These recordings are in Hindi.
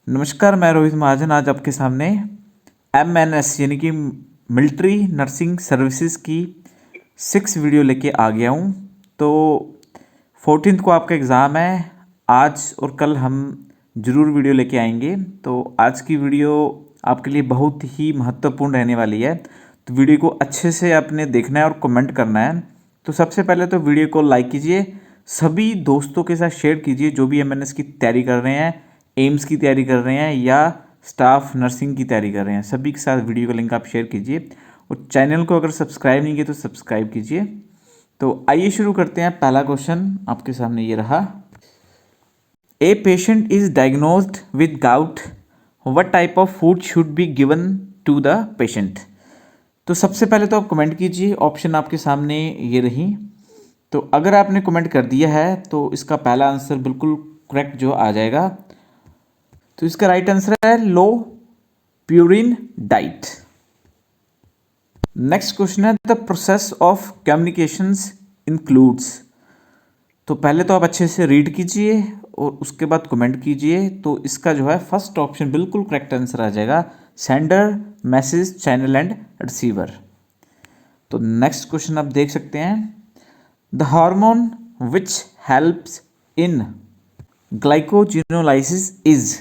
नमस्कार, मैं रोहित महाजन आज आपके सामने MNS यानी कि मिलिट्री नर्सिंग सर्विसेज की 6 वीडियो लेके आ गया हूँ। तो 14th को आपका एग्ज़ाम है। आज और कल हम ज़रूर वीडियो लेके आएंगे। तो आज की वीडियो आपके लिए बहुत ही महत्वपूर्ण रहने वाली है। तो वीडियो को अच्छे से आपने देखना है और कमेंट करना है। तो सबसे पहले तो वीडियो को लाइक कीजिए, सभी दोस्तों के साथ शेयर कीजिए जो भी MNS की तैयारी कर रहे हैं, एम्स की तैयारी कर रहे हैं या स्टाफ नर्सिंग की तैयारी कर रहे हैं। सभी के साथ वीडियो का लिंक आप शेयर कीजिए और चैनल को अगर सब्सक्राइब नहीं किया तो सब्सक्राइब कीजिए। तो आइए शुरू करते हैं। पहला क्वेश्चन आपके सामने ये रहा। A patient is diagnosed with gout, what type of food should be given to the patient. तो सबसे पहले तो आप कमेंट कीजिए, ऑप्शन आपके सामने ये रही। तो अगर आपने कमेंट कर दिया है तो इसका पहला आंसर बिल्कुल करेक्ट जो आ जाएगा। तो इसका राइट आंसर है लो प्यूरिन डाइट। नेक्स्ट क्वेश्चन है the process of communications includes. तो पहले तो आप अच्छे से रीड कीजिए और उसके बाद कमेंट कीजिए। तो इसका जो है फर्स्ट ऑप्शन बिल्कुल करेक्ट आंसर आ जाएगा, sender, message, channel and receiver. तो नेक्स्ट क्वेश्चन आप देख सकते हैं, the hormone which helps in glycogenolysis is.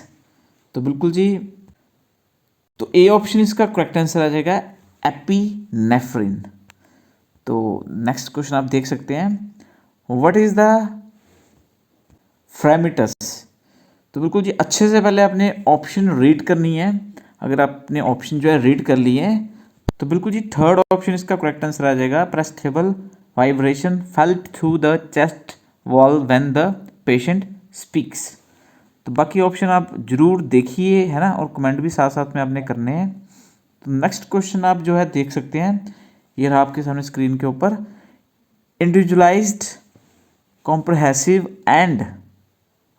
तो बिल्कुल जी, तो ए ऑप्शन इसका करेक्ट आंसर आ जाएगा एपिनेफ्रिन। तो नेक्स्ट क्वेश्चन आप देख सकते हैं, व्हाट इज द फ्रेमिटस। तो बिल्कुल जी, अच्छे से पहले आपने ऑप्शन रीड करनी है। अगर आपने ऑप्शन जो है रीड कर लिए हैं तो बिल्कुल जी थर्ड ऑप्शन इसका करेक्ट आंसर आ जाएगा, palpable vibration felt through the chest wall when the patient speaks. तो बाकी ऑप्शन आप जरूर देखिए, है ना, और कमेंट भी साथ साथ में आपने करने हैं। तो नेक्स्ट क्वेश्चन आप जो है देख सकते हैं, ये रहा आपके सामने स्क्रीन के ऊपर, individualised comprehensive and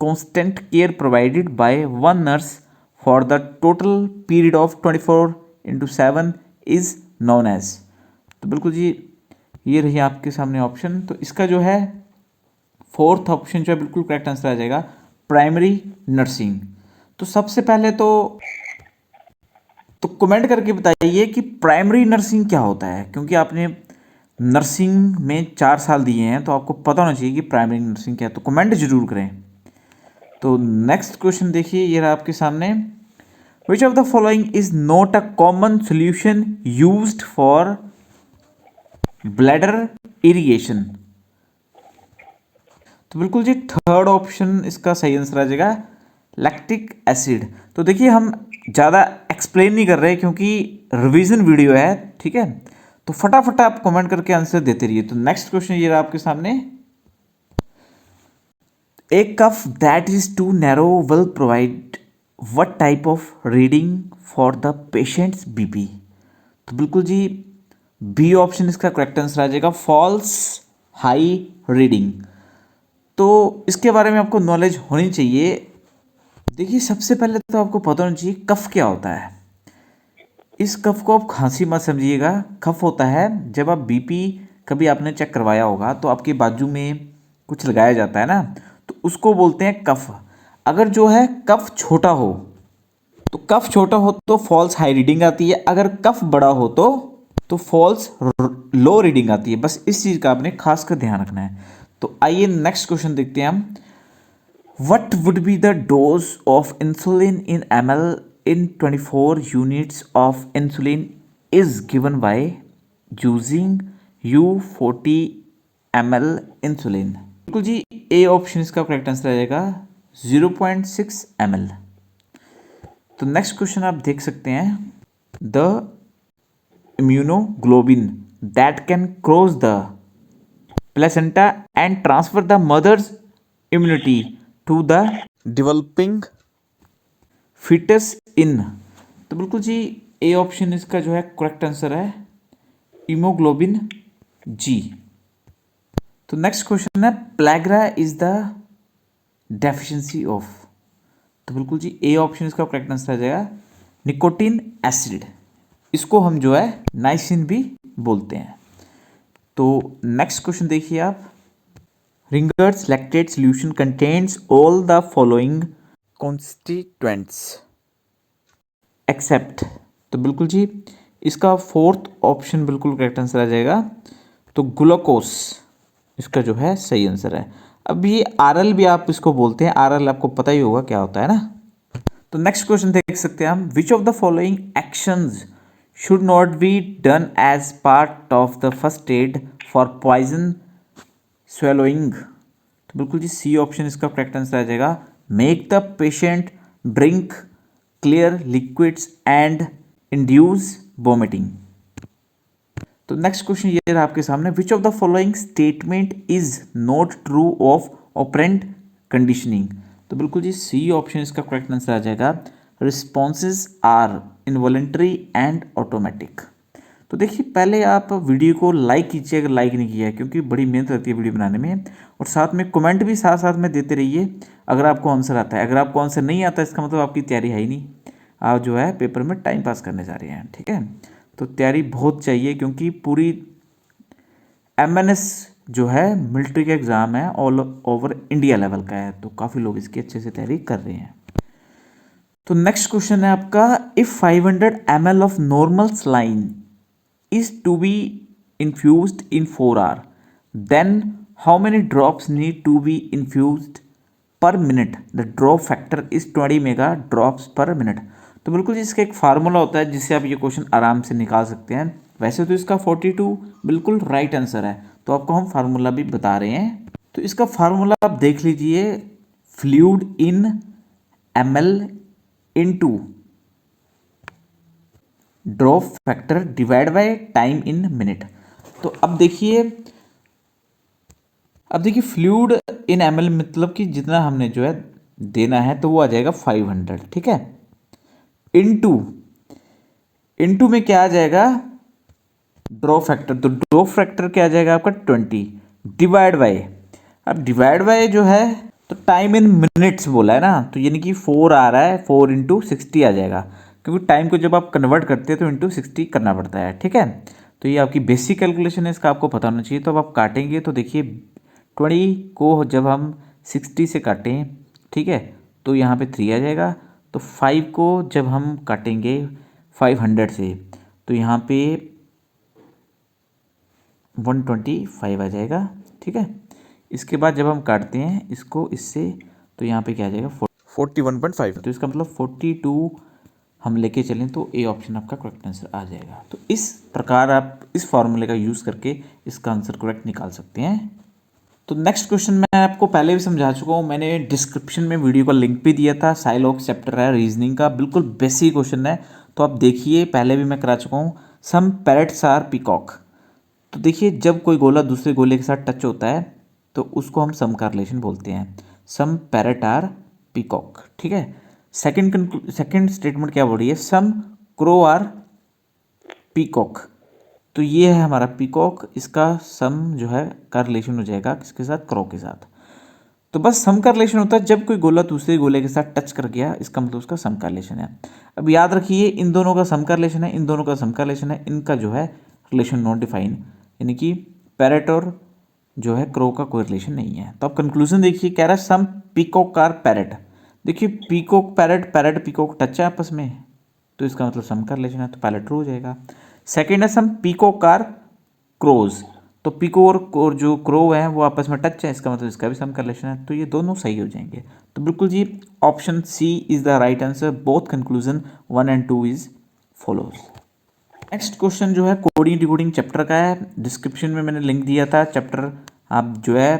constant care provided by one nurse for the total period of 24/7 is known as। तो बिल्कुल जी ये रही आपके सामने ऑप्शन। तो इसका जो है फोर्थ ऑप्शन जो है बिल्कुल करेक्ट आंसर आ जाएगा, प्राइमरी नर्सिंग। तो सबसे पहले तो कमेंट करके बताइए कि प्राइमरी नर्सिंग क्या होता है, क्योंकि आपने नर्सिंग में 4 साल दिए हैं तो आपको पता होना चाहिए कि प्राइमरी नर्सिंग क्या है। तो कमेंट जरूर करें। तो नेक्स्ट क्वेश्चन देखिए, ये रहा आपके सामने, which of the following is not a common solution used for bladder irrigation. तो बिल्कुल जी थर्ड ऑप्शन इसका सही आंसर आ जाएगा, लैक्टिक एसिड। तो देखिए हम ज़्यादा एक्सप्लेन नहीं कर रहे क्योंकि रिवीजन वीडियो है, ठीक है। तो फटाफट आप कमेंट करके आंसर देते रहिए। तो नेक्स्ट क्वेश्चन ये रहा आपके सामने, A cuff that is too narrow will provide what type of reading for the patient's BP। तो बिल्कुल जी बी ऑप्शन इसका करेक्ट आंसर आ जाएगा, फॉल्स हाई रीडिंग। तो इसके बारे में आपको नॉलेज होनी चाहिए। देखिए सबसे पहले तो आपको पता होना चाहिए कफ क्या होता है। इस कफ को आप खांसी मत समझिएगा। कफ होता है जब आप बीपी कभी आपने चेक करवाया होगा तो आपके बाजू में कुछ लगाया जाता है ना, तो उसको बोलते हैं कफ। अगर जो है कफ छोटा हो तो कफ छोटा हो तो फॉल्स हाई रीडिंग आती है, अगर कफ बड़ा हो तो फॉल्स लो रीडिंग आती है। बस इस चीज़ का आपने खास कर ध्यान रखना है। तो आइए नेक्स्ट क्वेश्चन देखते हैं हम, what would be the dose of insulin in ml in 24 units of insulin is given by using U40 ml insulin। बिल्कुल जी ए ऑप्शन इसका करेक्ट आंसर आ जाएगा, 0.6 ml। तो नेक्स्ट क्वेश्चन आप देख सकते हैं, the immunoglobulin that can cross the placenta and transfer the mother's immunity to the developing foetus in. तो बिल्कुल जी ए ऑप्शन इसका जो है करेक्ट आंसर है, हीमोग्लोबिन जी। तो नेक्स्ट क्वेश्चन है, pellagra is the deficiency of. तो बिल्कुल जी ए ऑप्शन इसका करेक्ट आंसर आ जाएगा, निकोटीन एसिड। इसको हम जो है नाइसिन भी बोलते हैं। तो नेक्स्ट क्वेश्चन देखिए आप, Ringer's lactate solution contains all the following constituents except, तो बिल्कुल जी इसका फोर्थ ऑप्शन बिल्कुल करेक्ट आंसर आ जाएगा। तो ग्लूकोस इसका जो है सही आंसर है। अब ये आरएल भी आप इसको बोलते हैं, आरएल आपको पता ही होगा क्या होता है ना। तो नेक्स्ट क्वेश्चन देख सकते हैं हम, which of the following actions should not be done as part of the first aid for poison swallowing. तो बिल्कुल जी सी ऑप्शन इसका करेक्ट आंसर आ जाएगा। Make the patient drink clear liquids and induce vomiting. तो नेक्स्ट क्वेश्चन ये रहा आपके सामने, which of the following statement is not true of operant conditioning. तो बिल्कुल जी सी ऑप्शन इसका करेक्ट आंसर आ जाएगा। Responses are involuntary and automatic. तो देखिए पहले आप वीडियो को लाइक कीजिए अगर लाइक नहीं किया है, क्योंकि बड़ी मेहनत लगती है वीडियो बनाने में, और साथ में कमेंट भी साथ साथ में देते रहिए अगर आपको आंसर आता है। अगर आपको आंसर नहीं आता इसका मतलब आपकी तैयारी है ही नहीं, आप जो है पेपर में टाइम पास करने जा रहे हैं, ठीक है। तो तैयारी बहुत चाहिए, क्योंकि पूरी एमएनएस जो है मिलिट्री का एग्ज़ाम है, ऑल ओवर इंडिया लेवल का है, तो काफ़ी लोग इसकी अच्छे से तैयारी कर रहे हैं। तो नेक्स्ट क्वेश्चन है आपका, if 500 ml of normal saline is to be infused in 4 hours, then how many drops need to be infused per minute? The drop factor is 20 mega drops per minute। तो बिल्कुल इसका एक फार्मूला होता है जिससे आप ये क्वेश्चन आराम से निकाल सकते हैं। वैसे तो इसका 42 बिल्कुल राइट आंसर है, तो आपको हम फार्मूला भी बता रहे हैं। तो इसका फार्मूला आप देख लीजिए, fluid in ml into drop factor divide by time in minute. तो अब देखिए फ्लूइड इन ml मतलब कि जितना हमने जो है देना है तो वो आ जाएगा 500, ठीक है। इनटू में क्या आ जाएगा, ड्रॉप फैक्टर, तो ड्रॉप फैक्टर क्या आ जाएगा आपका 20 डिवाइड बाय, अब डिवाइड बाय जो है तो टाइम इन मिनट्स बोला है ना, तो यानी कि 4 आ रहा है, 4 × 60 आ जाएगा, क्योंकि टाइम को जब आप कन्वर्ट करते हैं तो इंटू 60 करना पड़ता है, ठीक है। तो ये आपकी बेसिक कैलकुलेशन है, इसका आपको पता होना चाहिए। तो अब आप काटेंगे तो देखिए 20 को जब हम 60 से काटें, ठीक है, तो यहाँ पे 3 आ जाएगा। तो 5 को जब हम काटेंगे 500 से तो यहाँ पे 125 आ जाएगा, ठीक है। इसके बाद जब हम काटते हैं इसको इससे तो यहाँ पे क्या आ जाएगा 41.5, तो इसका मतलब 42 हम लेके चलें तो ए ऑप्शन आपका करेक्ट आंसर आ जाएगा। तो इस प्रकार आप इस फॉर्मूले का यूज़ करके इसका आंसर करेक्ट निकाल सकते हैं। तो नेक्स्ट क्वेश्चन मैं आपको पहले भी समझा चुका हूँ, मैंने डिस्क्रिप्शन में वीडियो का लिंक भी दिया था। साइलॉक्स चैप्टर है रीजनिंग का, बिल्कुल बेसिक क्वेश्चन है, तो आप देखिए पहले भी मैं करा चुका हूँ। सम पैरेट्स आर पीकॉक। तो देखिए जब कोई गोला दूसरे गोले के साथ टच होता है तो उसको हम सम का रिलेशन बोलते हैं। सम पैरेट आर पीकॉक, ठीक है। सेकंड स्टेटमेंट क्या बोल रही है, सम क्रो आर पीकॉक। तो ये है हमारा पीकॉक, इसका सम जो है का रिलेशन हो जाएगा किसके साथ, क्रो के साथ। तो बस सम का रिलेशन होता है जब कोई गोला दूसरे गोले के साथ टच कर गया, इसका मतलब उसका सम का रिलेशन है। अब याद रखिए इन दोनों का सम का रिलेशन है, इन दोनों का सम का रिलेशन है, इनका जो है रिलेशन नॉट डिफाइन, यानी कि पैरेट और जो है क्रो का कोई रिलेशन नहीं है। तो अब कंक्लूजन देखिए, कह रहा है सम पीकॉक आर पैरेट। देखिए peacock parrot, parrot peacock touch है आपस में, तो इसका मतलब सम का रिलेशन है, तो पहले ट्रू हो जाएगा। सेकेंड है सम पीकॉक आर क्रोज, तो पीको और जो क्रो है वो आपस में टच है, इसका मतलब इसका भी सम का रिलेशन है, तो ये दोनों सही हो जाएंगे। तो बिल्कुल जी option C is the right answer, both conclusion 1 और 2 इज फॉलोज। नेक्स्ट क्वेश्चन जो है कोडिंग डिकोडिंग चैप्टर का है, डिस्क्रिप्शन में मैंने लिंक दिया था चैप्टर, आप जो है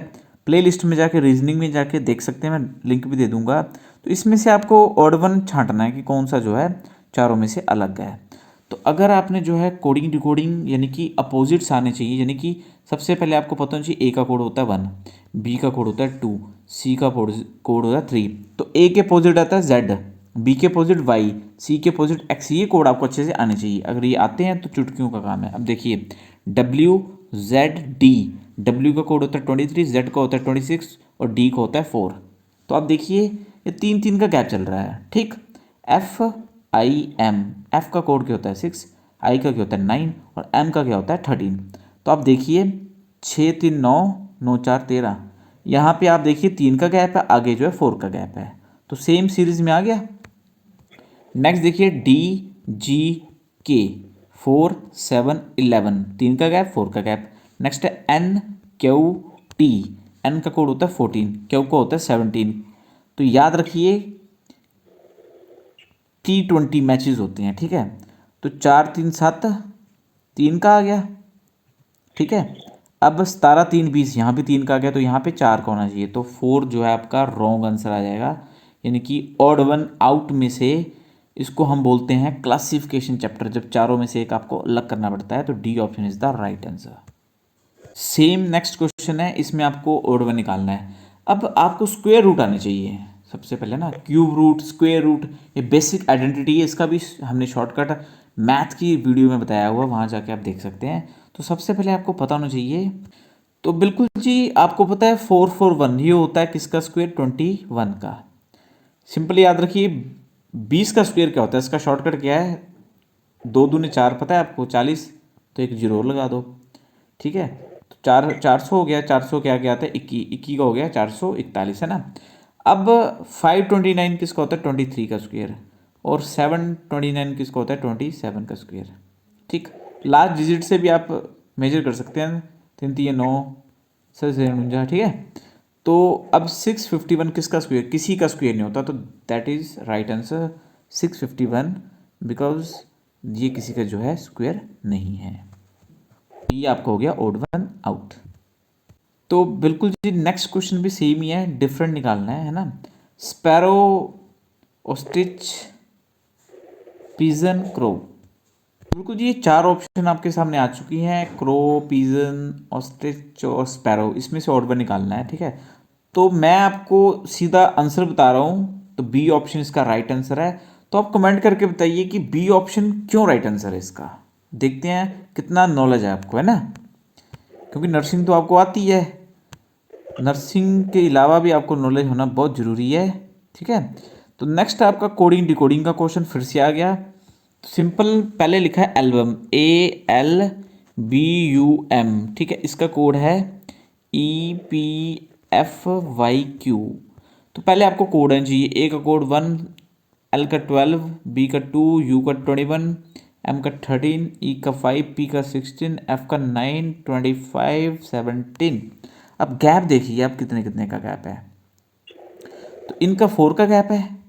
प्ले लिस्ट में जाके रीजनिंग में जाके देख सकते हैं, मैं लिंक भी दे दूंगा। तो इसमें से आपको ऑड वन छांटना है कि कौन सा जो है चारों में से अलग है। तो अगर आपने जो है कोडिंग डिकोडिंग यानी कि अपोजिट्स आने चाहिए, यानी कि सबसे पहले आपको पता होना चाहिए ए का कोड होता है 1, बी का कोड होता है 2, सी का कोड होता है 3। तो ए के अपोजिट आता है जेड, बी के अपोजिट वाई, सी के अपोजिट एक्स, ये कोड आपको अच्छे से आने चाहिए। अगर ये आते हैं तो चुटकियों का काम है। अब देखिए डब्ल्यू जेड डी, डब्ल्यू का कोड होता है 23, जेड का होता है 26 और डी का होता है 4। तो आप देखिए ये 3 का गैप चल रहा है, ठीक। एफ आई एम, एफ का कोड क्या होता है 6, आई का क्या होता है 9 और एम का क्या होता है 13। तो आप देखिए 6 3 9, 9 4 13, यहाँ पे आप देखिए 3 का गैप है, आगे जो है 4 का गैप है। तो सेम सीरीज में आ गया। नेक्स्ट देखिए डी जी के 4 7 11, 3 का गैप 4 का गैप। नेक्स्ट है एन क्यू टी, एन का कोड होता है 14, क्यू का होता है 17। तो याद रखिए T20 मैचेस होते हैं, ठीक है। तो 4 3 7, 3 का आ गया, ठीक है। अब 17 3 20, यहाँ भी 3 का आ गया, तो यहाँ पे 4 का होना चाहिए। तो 4 जो है आपका रॉन्ग आंसर आ जाएगा, यानी कि ऑड वन आउट में से इसको हम बोलते हैं क्लासिफिकेशन चैप्टर, जब चारों में से एक आपको अलग करना पड़ता है। तो D option is the right answer. Same next question है, इसमें आपको ऑड वन निकालना है। अब आपको स्क्वायर रूट आने चाहिए सबसे पहले ना, क्यूब रूट, स्क्वायर रूट, ये बेसिक आइडेंटिटी है। इसका भी हमने शॉर्टकट मैथ की वीडियो में बताया हुआ, वहाँ जाके आप देख सकते हैं। तो सबसे पहले आपको पता होना चाहिए, तो बिल्कुल जी आपको पता है 4 4 1 ये होता है किसका स्क्वायर, 21 का। सिंपली याद रखिए 20 का स्क्वायर क्या होता है, इसका शॉर्टकट क्या है, 2 दूनी 4 पता है आपको 40, तो एक जीरो लगा दो, ठीक है। तो 400 हो गया, 400 क्या क्या आता है 21 का हो गया 441, है ना। अब 529 किसका होता है, 23 का स्क्वायर, और 729 किसका होता है, 27 का स्क्वायर, ठीक। लास्ट डिजिट से भी आप मेजर कर सकते हैं, 3 3 9 7 ठीक है। तो अब 651 किसका स्क्वायर, किसी का स्क्वायर नहीं होता, तो that is right answer 651, because ये किसी का जो है स्क्वायर नहीं है। ये आपका हो गया ओड वन आउट। तो बिल्कुल जी नेक्स्ट क्वेश्चन भी सेम ही है, डिफरेंट निकालना है ना। Sparrow, ostrich, pigeon, crow. बिल्कुल जी ये 4 ऑप्शन आपके सामने आ चुकी हैं, क्रो, पिजन, ऑस्ट्रिच और स्पैरो, इसमें से ऑड वन निकालना है, ठीक है। तो मैं आपको सीधा आंसर बता रहा हूँ, तो बी ऑप्शन इसका राइट आंसर है। तो आप कमेंट करके बताइए कि बी ऑप्शन क्यों राइट आंसर है इसका। देखते हैं कितना नॉलेज है आपको, है ना, क्योंकि नर्सिंग तो आपको आती है, नर्सिंग के अलावा भी आपको नॉलेज होना बहुत ज़रूरी है, ठीक है। तो नेक्स्ट आपका कोडिंग डिकोडिंग का क्वेश्चन फिर से आ गया। सिंपल पहले लिखा है एल्बम, ALBUM, ठीक है। इसका कोड है EPFYQ। तो पहले आपको कोड है चाहिए, ए का कोड 1, एल का 12, बी का 2, यू का 21, एम का 13, ई का 5, पी का 16, एफ का 9, 25, 17। अब गैप देखिए आप कितने कितने का गैप है। तो इनका 4 का गैप है,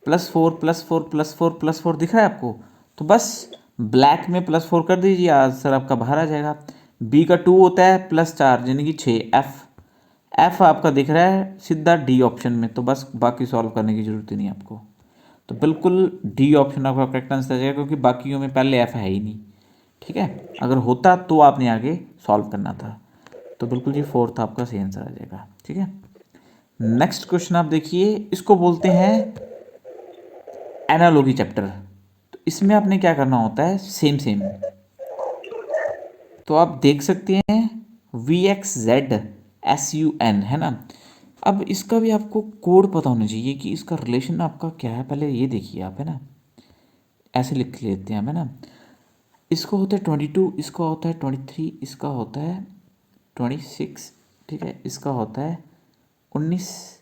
+4 +4 +4 +4 दिख रहा है आपको, तो बस ब्लैक में +4 कर दीजिए, आंसर आपका बाहर आ जाएगा। बी का 2 होता है +4 यानी कि 6, एफ आपका दिख रहा है सीधा डी ऑप्शन में, तो बस बाकी सॉल्व करने की जरूरत ही नहीं आपको। तो बिल्कुल डी ऑप्शन आपका करेक्ट आंसर आ जाएगा, क्योंकि बाकियों में पहले एफ है ही नहीं, ठीक है। अगर होता तो आपने आगे सॉल्व करना था। तो बिल्कुल जी 4th आपका सही आंसर आ जाएगा, ठीक है। नेक्स्ट क्वेश्चन आप देखिए, इसको बोलते हैं एनालॉजी चैप्टर। तो इसमें आपने क्या करना होता है, सेम सेम। तो आप देख सकते हैं VXZSUN, है ना। अब इसका भी आपको कोड पता होना चाहिए कि इसका रिलेशन आपका क्या है, पहले ये देखिए आप, है ना। ऐसे लिख लेते हैं हम, है ना। इसको होता है 22, इसका होता है 23, इसका होता है 26, ठीक है। इसका होता है 19,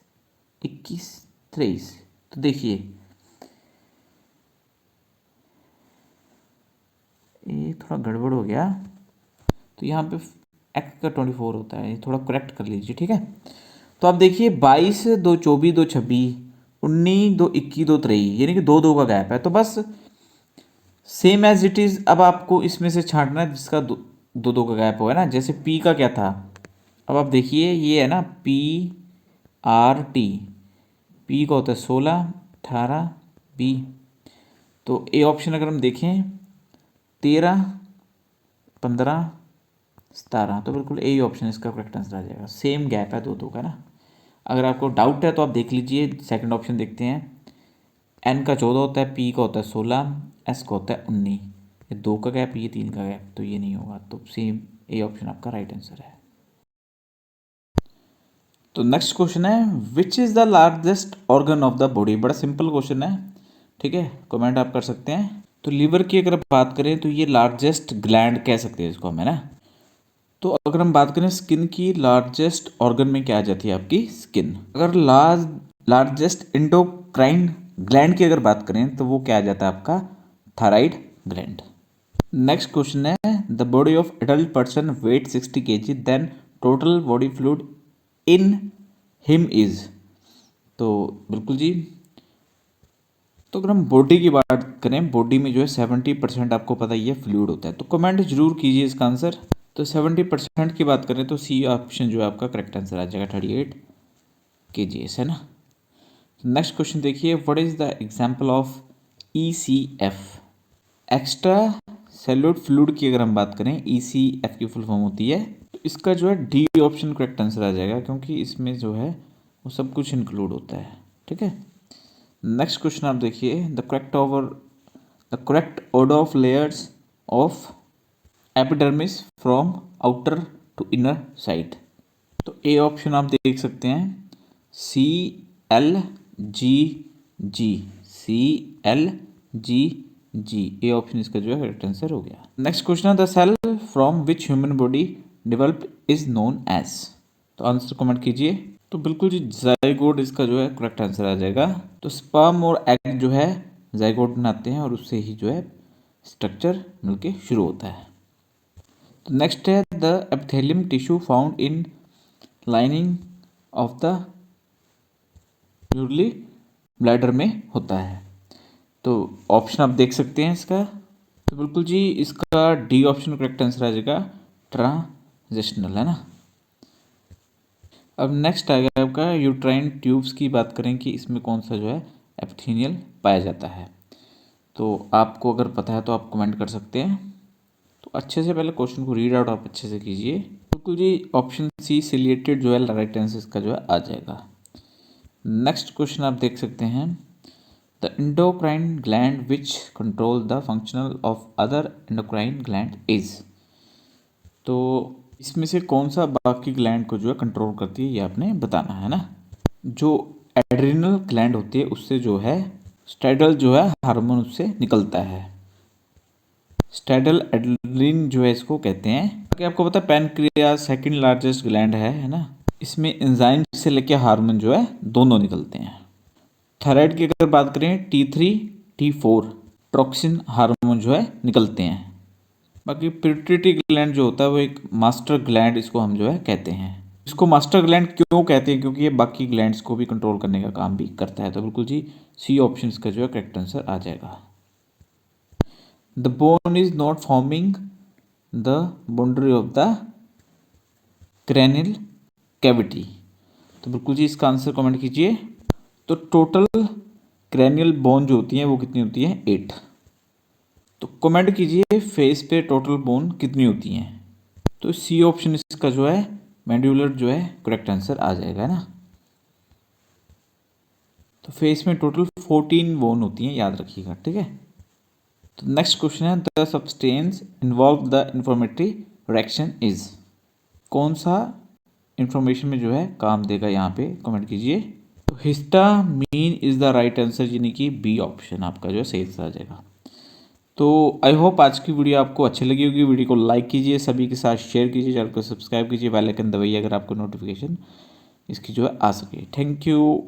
21, 23। तो देखिए ये थोड़ा गड़बड़ हो गया, तो यहाँ पे एक्स का 24 होता है, ये थोड़ा करेक्ट कर लीजिए, ठीक है। तो आप देखिए 22 2 24 2 26, 19 2 21 2 23, यानी कि 2 2 का गैप है। तो बस सेम एज इट इज़, अब आपको इसमें से छांटना है जिसका 2 2 का गैप हो, है ना। जैसे पी का क्या था, अब आप देखिए ये है ना PRT, पी का होता है 16 18 बी। तो ए ऑप्शन अगर हम देखें 13 15 17, तो बिल्कुल ए ऑप्शन इसका करेक्ट आंसर आ जाएगा। सेम गैप है 2 2 का ना। अगर आपको डाउट है तो आप देख लीजिए, सेकंड ऑप्शन देखते हैं। एन का 14 होता है, पी का होता है 16, एस का होता है 19, ये 2 का गैप, ये 3 का गैप, तो ये नहीं होगा। तो सेम ए ऑप्शन आपका राइट आंसर है। तो नेक्स्ट क्वेश्चन है, which is the largest organ of the body. बड़ा सिंपल क्वेश्चन है, ठीक है, कमेंट आप कर सकते हैं। तो लीवर की अगर बात करें तो ये लार्जेस्ट ग्लैंड कह सकते हैं इसको हम, है ना। तो अगर हम बात करें स्किन की, लार्जेस्ट ऑर्गन में क्या आ जाती है आपकी स्किन। अगर लार्जेस्ट इंडोक्राइन ग्लैंड की अगर बात करें तो वो क्या आ जाता है आपका थायराइड ग्लैंड। नेक्स्ट क्वेश्चन है the body of adult person weight 60 kg then total body fluid in him is. तो बिल्कुल जी, तो अगर हम बॉडी की बात करें, बॉडी में जो है 70% आपको पता ही है फ्लूइड होता है। तो कमेंट जरूर कीजिए इसका आंसर। तो 70% की बात करें तो सी ऑप्शन जो है आपका करेक्ट आंसर आ जाएगा 38 kgs, है ना। नेक्स्ट क्वेश्चन देखिए what is the example of ECF। Extra cellular fluid की अगर हम बात करें, ECF की फुल फॉर्म होती है, तो इसका जो है डी ऑप्शन करेक्ट आंसर आ जाएगा, क्योंकि इसमें जो है वो सब कुछ इंक्लूड होता है। ठीक है, नेक्स्ट क्वेश्चन आप देखिए the correct order of layers of epidermis from outer to inner side. तो ए ऑप्शन आप देख सकते हैं CLGG, CLGG, ए ऑप्शन इसका जो है करेक्ट आंसर हो गया। नेक्स्ट क्वेश्चन है the cell from which human body developed is known as. तो आंसर कमेंट कीजिए। तो बिल्कुल जी जाइगोट इसका जो है करेक्ट आंसर आ जाएगा। तो स्पर्म और एग जो है जाइगोट बनाते हैं और उससे ही जो है स्ट्रक्चर मिलके शुरू होता है। तो नेक्स्ट है the epithelium tissue found in lining of the usually bladder में होता है। तो ऑप्शन आप देख सकते हैं इसका। तो बिल्कुल जी इसका डी ऑप्शन करेक्ट आंसर आ जाएगा ट्रांजिशनल, है ना। अब नेक्स्ट आ गया आपका यूट्राइन ट्यूब्स की बात करें कि इसमें कौन सा जो है एपिथेलियल पाया जाता है। तो आपको अगर पता है तो आप कमेंट कर सकते हैं। तो अच्छे से पहले क्वेश्चन को रीड आउट आप अच्छे से कीजिए। बिल्कुल जी ऑप्शन सी सिलिएटेड जो है राइट आंसर इसका जो है आ जाएगा। नेक्स्ट क्वेश्चन आप देख सकते हैं the endocrine gland which control the functional of other endocrine gland is. तो इसमें से कौन सा बाकी ग्लैंड को जो है कंट्रोल करती है ये आपने बताना है ना। जो एड्रिनल ग्लैंड होती है उससे जो है स्टेडल जो है हार्मोन उससे निकलता है, स्टेडल एड्रिन जो है इसको कहते हैं। बाकी आपको पता है पैनक्रियास सेकंड लार्जेस्ट ग्लैंड है ना। इसमें एंजाइम से लेके हार्मोन जो है दोनों निकलते हैं। थायराइड की अगर बात करें T3 T4 ट्रोक्सिन हार्मोन जो है निकलते हैं। बाकी पिट्यूटरी ग्लैंड जो होता है वो एक मास्टर ग्लैंड इसको हम जो है कहते हैं। इसको मास्टर ग्लैंड क्यों कहते हैं, क्योंकि ये बाकी ग्लैंड्स को भी कंट्रोल करने का काम भी करता है। तो बिल्कुल जी सी ऑप्शन इसका जो है करेक्ट आंसर आ जाएगा। The bone is not forming the boundary of the cranial cavity. तो बिल्कुल जी इसका आंसर कमेंट कीजिए। तो टोटल क्रैनियल बोन जो होती है वो कितनी होती है 8। तो कमेंट कीजिए फेस पे टोटल बोन कितनी होती हैं। तो सी ऑप्शन इसका जो है मैंडिबुलर जो है करेक्ट आंसर आ जाएगा, है ना। तो फेस में टोटल 14 बोन होती हैं, याद रखिएगा, ठीक है। तो नेक्स्ट क्वेश्चन है the substance involve the informatory reaction is. कौन सा इंफॉर्मेशन में जो है काम देगा यहाँ पे कमेंट कीजिए। तो histamine is the right answer, यानी कि बी ऑप्शन आपका जो है सही आंसर आ जाएगा। तो आई होप आज की वीडियो आपको अच्छी लगी होगी। वीडियो को लाइक कीजिए, सभी के साथ शेयर कीजिए, चैनल को सब्सक्राइब कीजिए, बेल आइकन दबाइए अगर आपको नोटिफिकेशन इसकी जो है आ सके। Thank you.